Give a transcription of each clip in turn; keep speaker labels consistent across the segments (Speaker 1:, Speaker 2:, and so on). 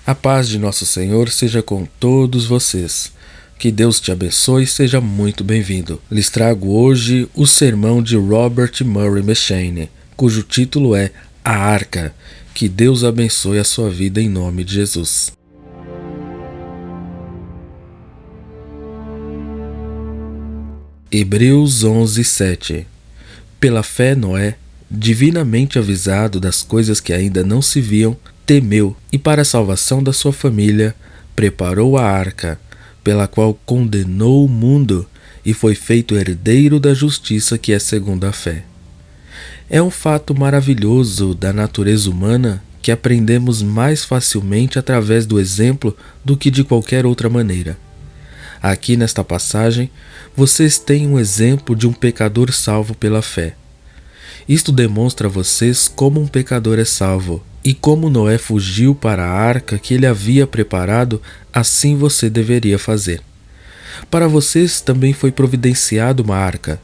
Speaker 1: A paz de nosso Senhor seja com todos vocês. Que Deus te abençoe e seja muito bem-vindo. Lhes trago hoje o sermão de Robert Murray M'Cheyne, cujo título é A Arca. Que Deus abençoe a sua vida em nome de Jesus. Hebreus 11:7. Pela fé Noé, divinamente avisado das coisas que ainda não se viam, temeu e para a salvação da sua família preparou a arca, pela qual condenou o mundo e foi feito herdeiro da justiça que é segundo a fé. É um fato maravilhoso da natureza humana que aprendemos mais facilmente através do exemplo do que de qualquer outra maneira. Aqui nesta passagem, vocês têm um exemplo de um pecador salvo pela fé. Isto demonstra a vocês como um pecador é salvo, e como Noé fugiu para a arca que ele havia preparado, assim você deveria fazer. Para vocês também foi providenciado uma arca,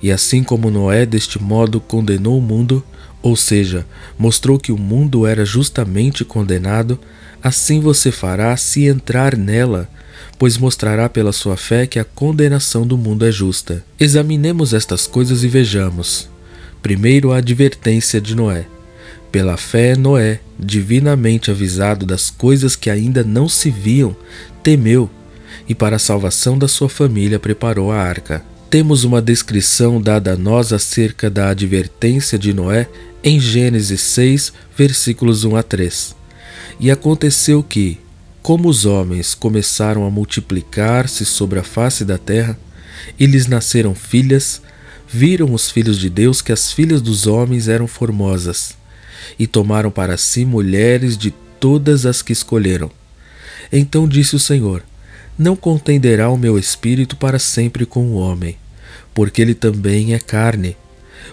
Speaker 1: e assim como Noé deste modo condenou o mundo, ou seja, mostrou que o mundo era justamente condenado, assim você fará se entrar nela, pois mostrará pela sua fé que a condenação do mundo é justa. Examinemos estas coisas e vejamos. Primeiro, a advertência de Noé. Pela fé, Noé, divinamente avisado das coisas que ainda não se viam, temeu e para a salvação da sua família preparou a arca. Temos uma descrição dada a nós acerca da advertência de Noé em Gênesis 6, versículos 1 a 3. E aconteceu que, como os homens começaram a multiplicar-se sobre a face da terra, e lhes nasceram filhas, viram os filhos de Deus que as filhas dos homens eram formosas, e tomaram para si mulheres de todas as que escolheram. Então disse o Senhor: não contenderá o meu espírito para sempre com o homem, porque ele também é carne,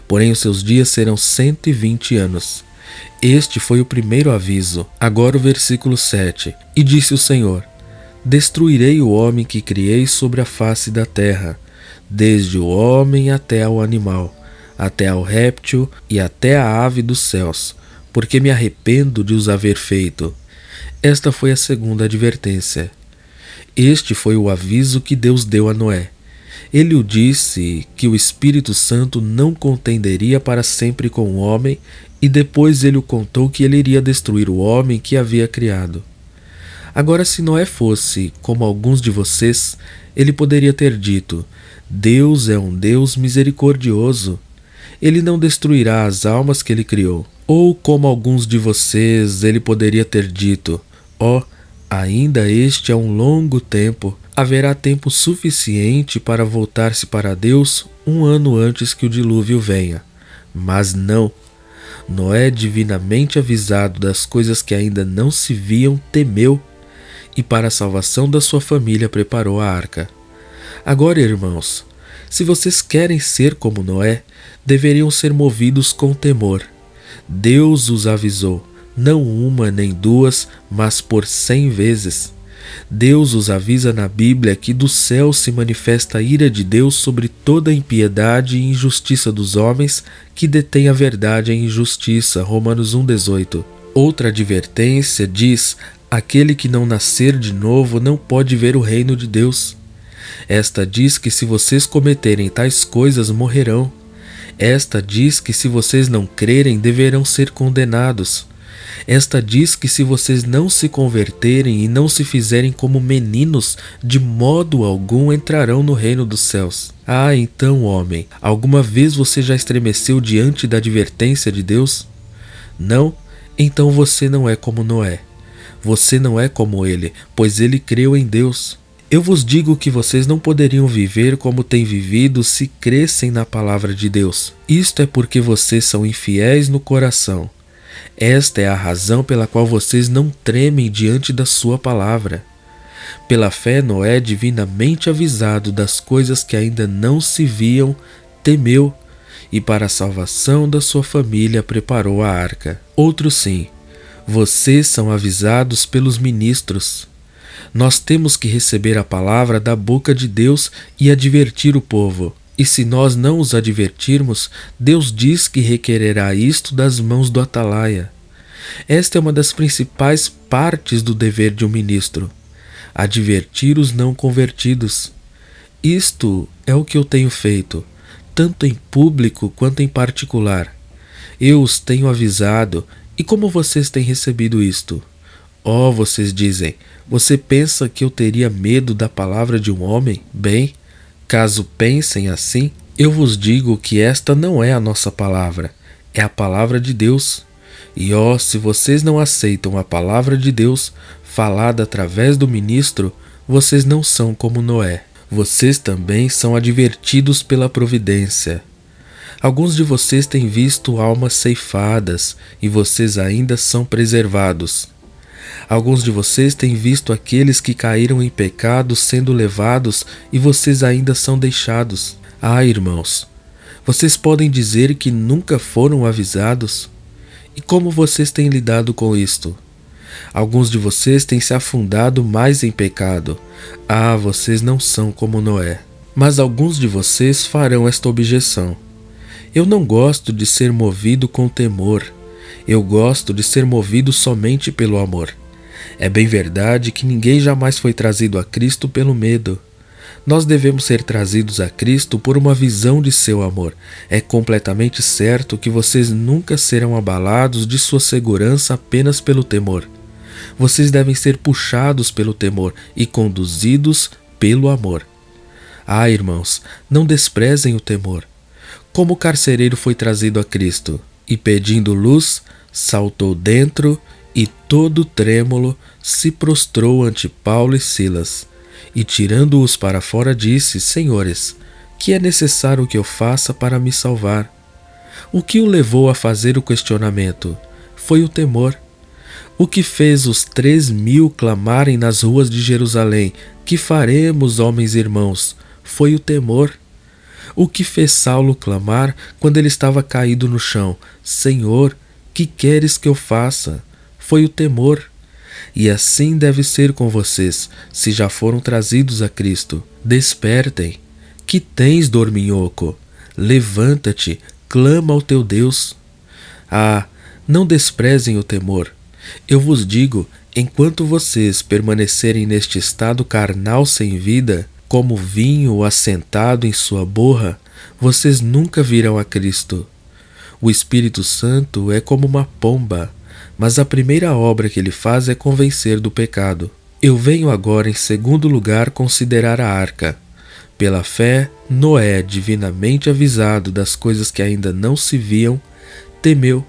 Speaker 1: porém os seus dias serão 120 anos. Este foi o primeiro aviso. Agora o versículo 7. E disse o Senhor: destruirei o homem que criei sobre a face da terra, desde o homem até ao animal, até ao réptil e até a ave dos céus, porque me arrependo de os haver feito. Esta foi a segunda advertência. Este foi o aviso que Deus deu a Noé. Ele o disse que o Espírito Santo não contenderia para sempre com o homem, e depois ele o contou que ele iria destruir o homem que havia criado. Agora, se Noé fosse como alguns de vocês, ele poderia ter dito: Deus é um Deus misericordioso. Ele não destruirá as almas que ele criou. Ou como alguns de vocês, ele poderia ter dito: ainda este é um longo tempo. Haverá tempo suficiente para voltar-se para Deus 1 ano antes que o dilúvio venha. Mas não. Noé, divinamente avisado das coisas que ainda não se viam, temeu e para a salvação da sua família preparou a arca. Agora, irmãos, se vocês querem ser como Noé, deveriam ser movidos com temor. Deus os avisou, não uma nem duas, mas por 100 vezes. Deus os avisa na Bíblia que do céu se manifesta a ira de Deus sobre toda a impiedade e injustiça dos homens que detêm a verdade e a injustiça. Romanos 1,18. Outra advertência diz: aquele que não nascer de novo não pode ver o reino de Deus. Esta diz que se vocês cometerem tais coisas, morrerão. Esta diz que se vocês não crerem, deverão ser condenados. Esta diz que se vocês não se converterem e não se fizerem como meninos, de modo algum entrarão no reino dos céus. Então, homem, alguma vez você já estremeceu diante da advertência de Deus? Não? Então você não é como Noé. Você não é como ele, pois ele creu em Deus. Eu vos digo que vocês não poderiam viver como têm vivido se crescem na palavra de Deus. Isto é porque vocês são infiéis no coração. Esta é a razão pela qual vocês não tremem diante da sua palavra. Pela fé, Noé, divinamente avisado das coisas que ainda não se viam, temeu e para a salvação da sua família preparou a arca. Outro sim, vocês são avisados pelos ministros. Nós temos que receber a palavra da boca de Deus e advertir o povo. E se nós não os advertirmos, Deus diz que requererá isto das mãos do atalaia. Esta é uma das principais partes do dever de um ministro: advertir os não convertidos. Isto é o que eu tenho feito, tanto em público quanto em particular. Eu os tenho avisado, e como vocês têm recebido isto? Oh, vocês dizem, você pensa que eu teria medo da palavra de um homem? Bem, caso pensem assim, eu vos digo que esta não é a nossa palavra, é a palavra de Deus. E se vocês não aceitam a palavra de Deus, falada através do ministro, vocês não são como Noé. Vocês também são advertidos pela providência. Alguns de vocês têm visto almas ceifadas, e vocês ainda são preservados. Alguns de vocês têm visto aqueles que caíram em pecado sendo levados, e vocês ainda são deixados. Irmãos, vocês podem dizer que nunca foram avisados? E como vocês têm lidado com isto? Alguns de vocês têm se afundado mais em pecado. Vocês não são como Noé. Mas alguns de vocês farão esta objeção: eu não gosto de ser movido com temor. Eu gosto de ser movido somente pelo amor. É bem verdade que ninguém jamais foi trazido a Cristo pelo medo. Nós devemos ser trazidos a Cristo por uma visão de seu amor. É completamente certo que vocês nunca serão abalados de sua segurança apenas pelo temor. Vocês devem ser puxados pelo temor e conduzidos pelo amor. Irmãos, não desprezem o temor. Como o carcereiro foi trazido a Cristo, e pedindo luz, saltou dentro, e todo trêmulo se prostrou ante Paulo e Silas, e tirando-os para fora disse: Senhores, que é necessário que eu faça para me salvar? O que o levou a fazer o questionamento? Foi o temor. O que fez os 3.000 clamarem nas ruas de Jerusalém: que faremos, homens e irmãos? Foi o temor. O que fez Saulo clamar quando ele estava caído no chão: Senhor, que queres que eu faça? Foi o temor. E assim deve ser com vocês, se já foram trazidos a Cristo. Despertem. Que tens, dorminhoco? Levanta-te, clama ao teu Deus. Não desprezem o temor. Eu vos digo, enquanto vocês permanecerem neste estado carnal sem vida, como vinho assentado em sua borra, vocês nunca virão a Cristo. O Espírito Santo é como uma pomba, mas a primeira obra que ele faz é convencer do pecado. Eu venho agora, em segundo lugar, considerar a arca. Pela fé, Noé, divinamente avisado das coisas que ainda não se viam, temeu,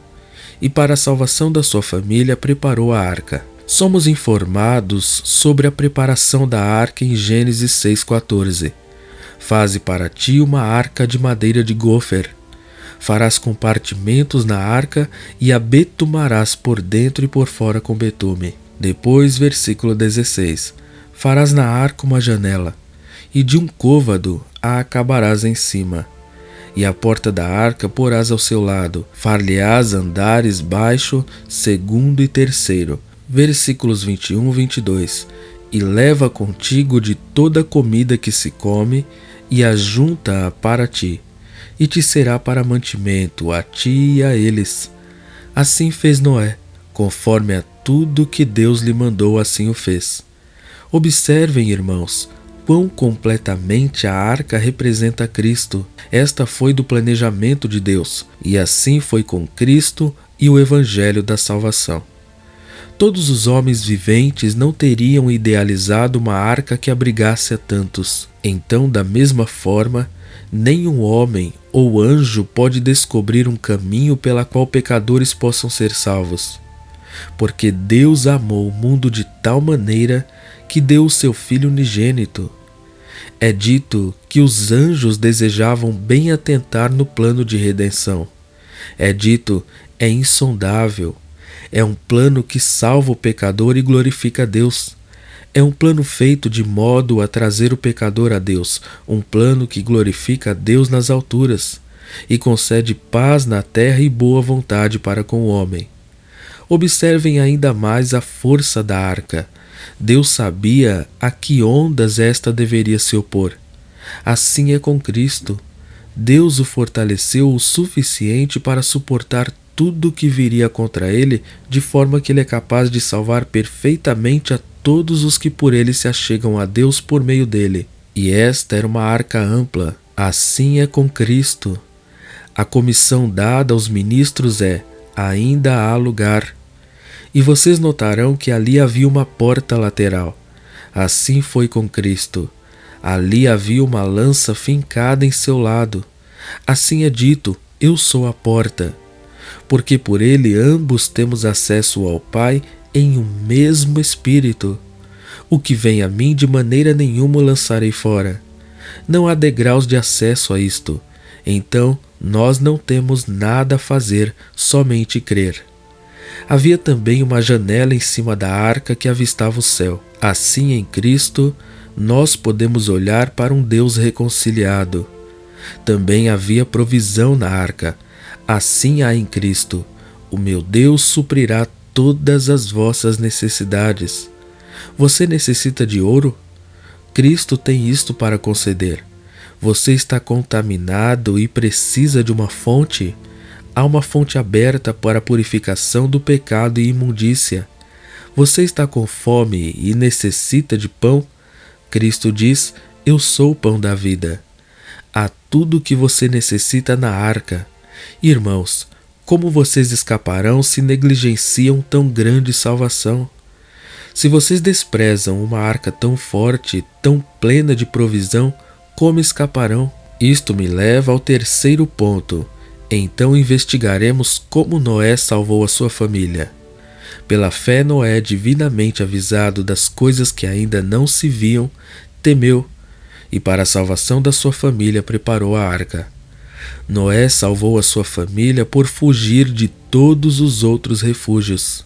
Speaker 1: e para a salvação da sua família preparou a arca. Somos informados sobre a preparação da arca em Gênesis 6,14. Faze para ti uma arca de madeira de gofer. Farás compartimentos na arca e a betumarás por dentro e por fora com betume. Depois, versículo 16. Farás na arca uma janela, e de um côvado a acabarás em cima. E a porta da arca porás ao seu lado. Far-lhe-ás andares baixo, segundo e terceiro. Versículos 21 e 22. E leva contigo de toda a comida que se come, e ajunta-a para ti, e te será para mantimento, a ti e a eles. Assim fez Noé, conforme a tudo que Deus lhe mandou, assim o fez. Observem, irmãos, quão completamente a arca representa Cristo. Esta foi do planejamento de Deus, e assim foi com Cristo e o Evangelho da salvação. Todos os homens viventes não teriam idealizado uma arca que abrigasse a tantos. Então, da mesma forma, nenhum homem ou anjo pode descobrir um caminho pela qual pecadores possam ser salvos. Porque Deus amou o mundo de tal maneira que deu o seu Filho unigênito. É dito que os anjos desejavam bem atentar no plano de redenção. É dito, é insondável. É um plano que salva o pecador e glorifica a Deus. É um plano feito de modo a trazer o pecador a Deus, um plano que glorifica a Deus nas alturas e concede paz na terra e boa vontade para com o homem. Observem ainda mais a força da arca. Deus sabia a que ondas esta deveria se opor. Assim é com Cristo. Deus o fortaleceu o suficiente para suportar tudo que viria contra ele, de forma que ele é capaz de salvar perfeitamente a todos os que por ele se achegam a Deus por meio dele. E esta era uma arca ampla. Assim é com Cristo. A comissão dada aos ministros é: ainda há lugar. E vocês notarão que ali havia uma porta lateral. Assim foi com Cristo. Ali havia uma lança fincada em seu lado. Assim é dito: eu sou a porta. Porque por ele ambos temos acesso ao Pai em um mesmo Espírito. O que vem a mim de maneira nenhuma o lançarei fora. Não há degraus de acesso a isto. Então nós não temos nada a fazer, somente crer. Havia também uma janela em cima da arca que avistava o céu. Assim, em Cristo, nós podemos olhar para um Deus reconciliado. Também havia provisão na arca. Assim há em Cristo: o meu Deus suprirá todas as vossas necessidades. Você necessita de ouro? Cristo tem isto para conceder. Você está contaminado e precisa de uma fonte? Há uma fonte aberta para a purificação do pecado e imundícia. Você está com fome e necessita de pão? Cristo diz: eu sou o pão da vida. Há tudo o que você necessita na arca. Irmãos, como vocês escaparão se negligenciam tão grande salvação? Se vocês desprezam uma arca tão forte, tão plena de provisão, como escaparão? Isto me leva ao terceiro ponto. Então investigaremos como Noé salvou a sua família. Pela fé, Noé, divinamente avisado das coisas que ainda não se viam, temeu, e para a salvação da sua família preparou a arca. Noé salvou a sua família por fugir de todos os outros refúgios.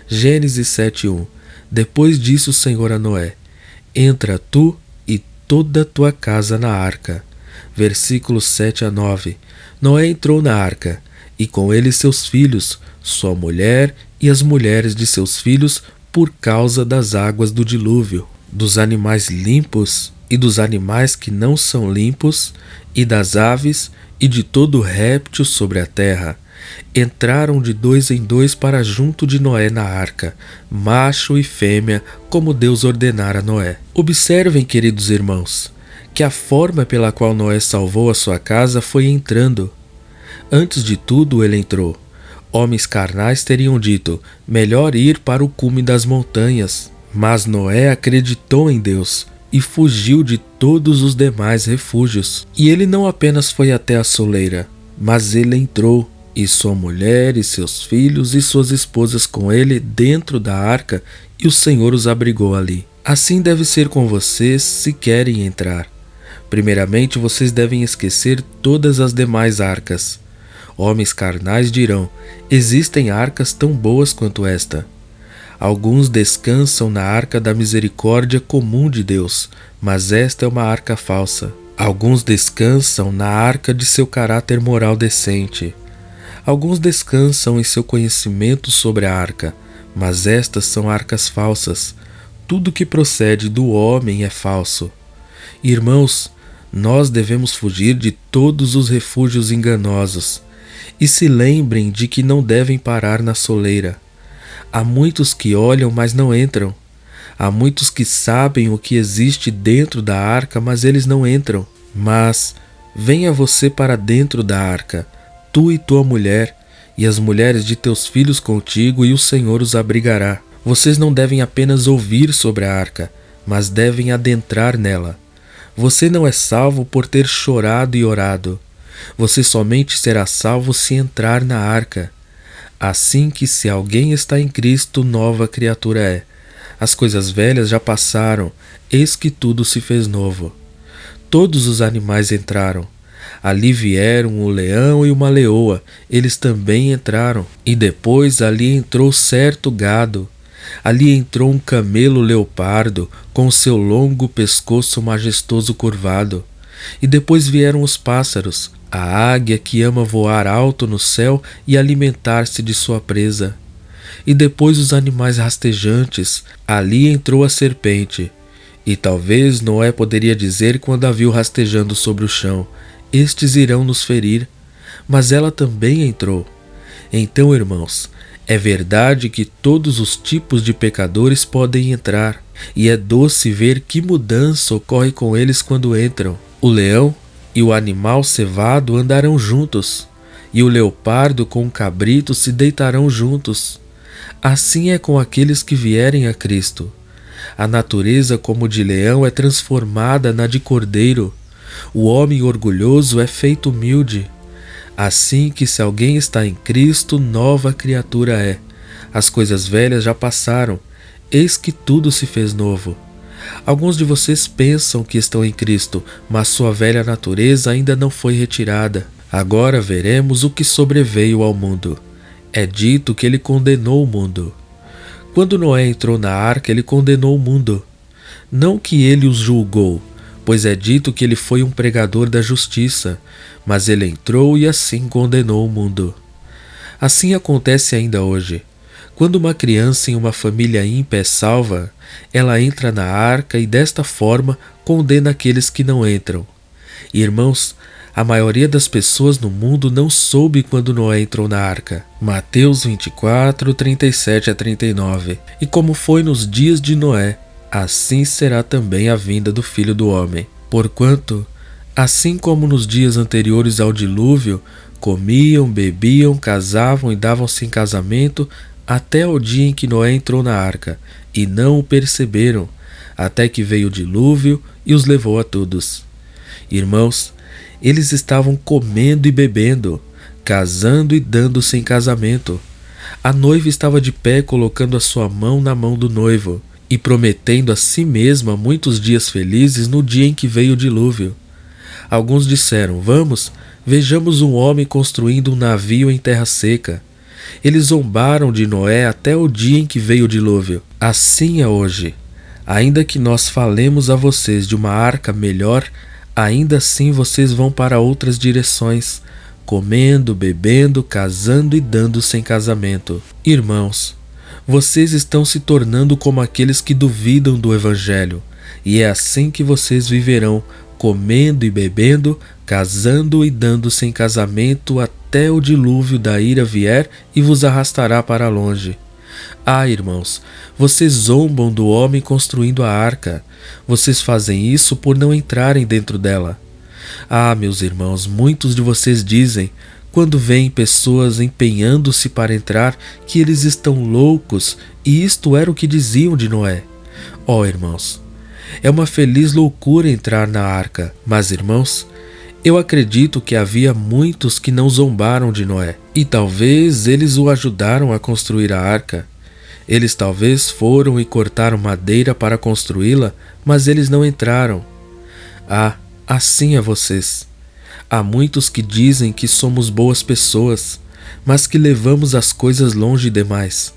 Speaker 1: Gênesis 7:1. Depois disse o Senhor a Noé: entra tu e toda a tua casa na arca. Versículos 7-9. Noé entrou na arca, e com ele seus filhos, sua mulher e as mulheres de seus filhos, por causa das águas do dilúvio, dos animais limpos e dos animais que não são limpos, e das aves e de todo réptil sobre a terra. Entraram de 2 em 2 para junto de Noé na arca, macho e fêmea, como Deus ordenara a Noé. Observem, queridos irmãos, que a forma pela qual Noé salvou a sua casa foi entrando. Antes de tudo ele entrou. Homens carnais teriam dito: melhor ir para o cume das montanhas. Mas Noé acreditou em Deus e fugiu de todos os demais refúgios. E ele não apenas foi até a soleira, mas ele entrou, e sua mulher e seus filhos e suas esposas com ele dentro da arca, e o Senhor os abrigou ali. Assim deve ser com vocês se querem entrar. Primeiramente, vocês devem esquecer todas as demais arcas. Homens carnais dirão: existem arcas tão boas quanto esta. Alguns descansam na arca da misericórdia comum de Deus, mas esta é uma arca falsa. Alguns descansam na arca de seu caráter moral decente. Alguns descansam em seu conhecimento sobre a arca, mas estas são arcas falsas. Tudo que procede do homem é falso. Irmãos, nós devemos fugir de todos os refúgios enganosos. E se lembrem de que não devem parar na soleira. Há muitos que olham, mas não entram. Há muitos que sabem o que existe dentro da arca, mas eles não entram. Mas venha você para dentro da arca, tu e tua mulher, e as mulheres de teus filhos contigo, e o Senhor os abrigará. Vocês não devem apenas ouvir sobre a arca, mas devem adentrar nela. Você não é salvo por ter chorado e orado. Você somente será salvo se entrar na arca. Assim que se alguém está em Cristo, nova criatura é. As coisas velhas já passaram, eis que tudo se fez novo. Todos os animais entraram. Ali vieram o leão e uma leoa, eles também entraram. E depois ali entrou certo gado. Ali entrou um camelo leopardo, com seu longo pescoço majestoso curvado. E depois vieram os pássaros, a águia que ama voar alto no céu e alimentar-se de sua presa. E depois os animais rastejantes, ali entrou a serpente. E talvez Noé poderia dizer quando a viu rastejando sobre o chão: estes irão nos ferir. Mas ela também entrou. Então, irmãos, é verdade que todos os tipos de pecadores podem entrar, e é doce ver que mudança ocorre com eles quando entram. O leão e o animal cevado andarão juntos, e o leopardo com o cabrito se deitarão juntos. Assim é com aqueles que vierem a Cristo. A natureza como de leão é transformada na de cordeiro. O homem orgulhoso é feito humilde. Assim que se alguém está em Cristo, nova criatura é. As coisas velhas já passaram, eis que tudo se fez novo. Alguns de vocês pensam que estão em Cristo, mas sua velha natureza ainda não foi retirada. Agora veremos o que sobreveio ao mundo. É dito que ele condenou o mundo. Quando Noé entrou na arca, ele condenou o mundo. Não que ele os julgou, pois é dito que ele foi um pregador da justiça, mas ele entrou e assim condenou o mundo. Assim acontece ainda hoje. Quando uma criança em uma família ímpia é salva, ela entra na arca e desta forma condena aqueles que não entram. Irmãos, a maioria das pessoas no mundo não soube quando Noé entrou na arca. Mateus 24, 37 a 39. E como foi nos dias de Noé, assim será também a vinda do Filho do Homem. Porquanto, assim como nos dias anteriores ao dilúvio, comiam, bebiam, casavam e davam-se em casamento, até o dia em que Noé entrou na arca, e não o perceberam, até que veio o dilúvio e os levou a todos. Irmãos, eles estavam comendo e bebendo, casando e dando-se em casamento. A noiva estava de pé colocando a sua mão na mão do noivo e prometendo a si mesma muitos dias felizes no dia em que veio o dilúvio. Alguns disseram: vamos, vejamos um homem construindo um navio em terra seca. Eles zombaram de Noé até o dia em que veio o dilúvio. Assim é hoje. Ainda que nós falemos a vocês de uma arca melhor, ainda assim vocês vão para outras direções, comendo, bebendo, casando e dando-se em casamento. Irmãos, vocês estão se tornando como aqueles que duvidam do Evangelho, e é assim que vocês viverão, comendo e bebendo, casando e dando-se em casamento até o dilúvio da ira vier e vos arrastará para longe. Ah, irmãos, vocês zombam do homem construindo a arca. Vocês fazem isso por não entrarem dentro dela. Ah, meus irmãos, muitos de vocês dizem, quando veem pessoas empenhando-se para entrar, que eles estão loucos, e isto era o que diziam de Noé. Ó, irmãos, é uma feliz loucura entrar na arca, mas, irmãos, eu acredito que havia muitos que não zombaram de Noé, e talvez eles o ajudaram a construir a arca. Eles talvez foram e cortaram madeira para construí-la, mas eles não entraram. Ah, assim é vocês. Há muitos que dizem que somos boas pessoas, mas que levamos as coisas longe demais.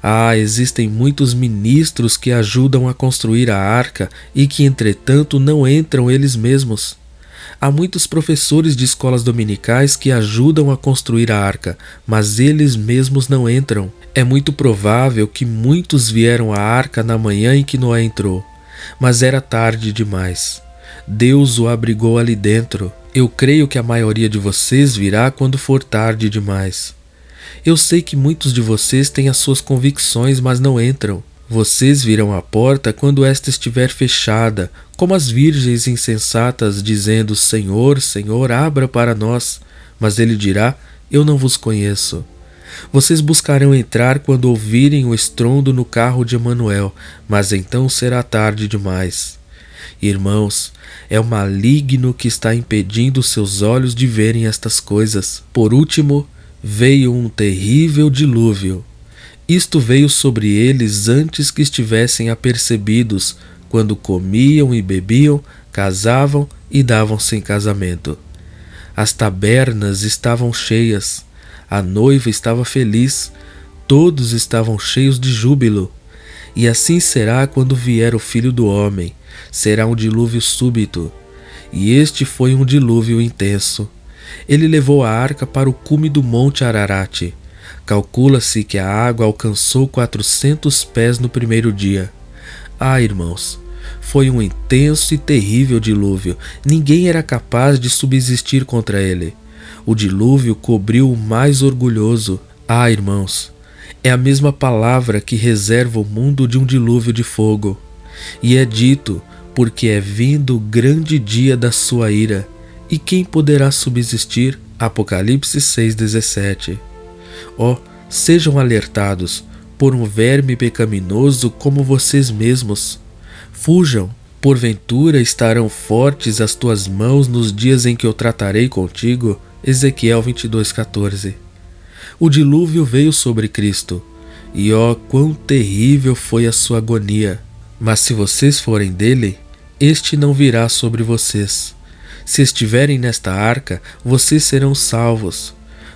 Speaker 1: Ah, existem muitos ministros que ajudam a construir a arca e que, entretanto, não entram eles mesmos. Há muitos professores de escolas dominicais que ajudam a construir a arca, mas eles mesmos não entram. É muito provável que muitos vieram à arca na manhã em que Noé entrou, mas era tarde demais. Deus o abrigou ali dentro. Eu creio que a maioria de vocês virá quando for tarde demais. Eu sei que muitos de vocês têm as suas convicções, mas não entram. Vocês virão à porta quando esta estiver fechada, como as virgens insensatas, dizendo: Senhor, Senhor, abra para nós. Mas ele dirá: eu não vos conheço. Vocês buscarão entrar quando ouvirem o estrondo no carro de Emanuel, mas então será tarde demais. Irmãos, é o maligno que está impedindo seus olhos de verem estas coisas. Por último, veio um terrível dilúvio. Isto veio sobre eles antes que estivessem apercebidos, quando comiam e bebiam, casavam e davam-se em casamento. As tabernas estavam cheias, a noiva estava feliz, todos estavam cheios de júbilo. E assim será quando vier o Filho do Homem. Será um dilúvio súbito. E este foi um dilúvio intenso. Ele levou a arca para o cume do monte Ararat. Calcula-se que a água alcançou 400 pés no primeiro dia. Ah, irmãos, foi um intenso e terrível dilúvio. Ninguém era capaz de subsistir contra ele. O dilúvio cobriu o mais orgulhoso. Ah, irmãos, é a mesma palavra que reserva o mundo de um dilúvio de fogo. E é dito, porque é vindo o grande dia da sua ira. E quem poderá subsistir? Apocalipse 6,17. Ó, sejam alertados por um verme pecaminoso como vocês mesmos. Fujam, porventura estarão fortes as tuas mãos nos dias em que eu tratarei contigo. Ezequiel 22,14. O dilúvio veio sobre Cristo, e ó, quão terrível foi a sua agonia. Mas se vocês forem dele, este não virá sobre vocês. Se estiverem nesta arca, vocês serão salvos,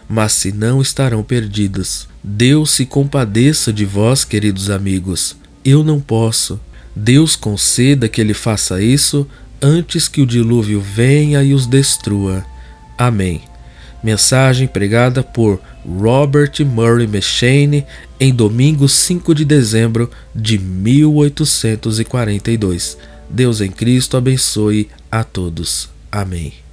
Speaker 1: mas se não, estarão perdidos. Deus se compadeça de vós, queridos amigos. Eu não posso. Deus conceda que ele faça isso antes que o dilúvio venha e os destrua. Amém. Mensagem pregada por Robert Murray M'Cheyne em domingo 5 de dezembro de 1842. Deus em Cristo abençoe a todos. Amém.